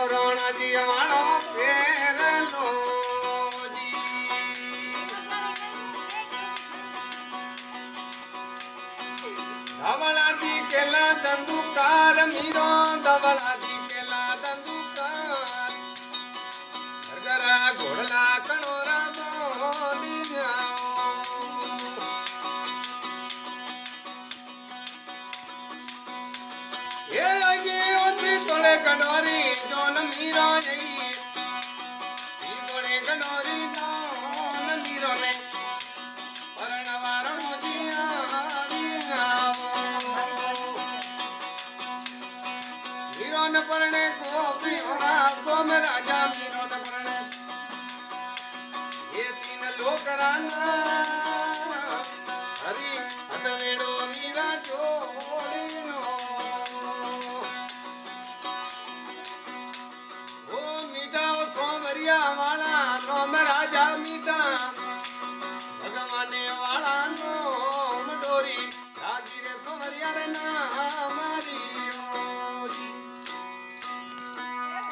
રોણાજી વાળો ફેરલો ધવળાજી કેલા ધંધુકાર મીરો ધવળાજી કેલા ધંધુકાર ઘરઘરા ઘોડલા કણોરા મોદી એ લાગી ઓછી તોડે કડોરી જોન મીરો જઈ તોડે કડોરી જોન મીરો ને પરણવારણ મીરો ન પરણે ગોપી હોરા સોમ રાજા મીરો ન પરણે એ તીન લોકરાના હરી હટવેડો મીરા જોડીનો ઓ મીઠા સોમરિયા વાળા સોમ રાજા મીઠા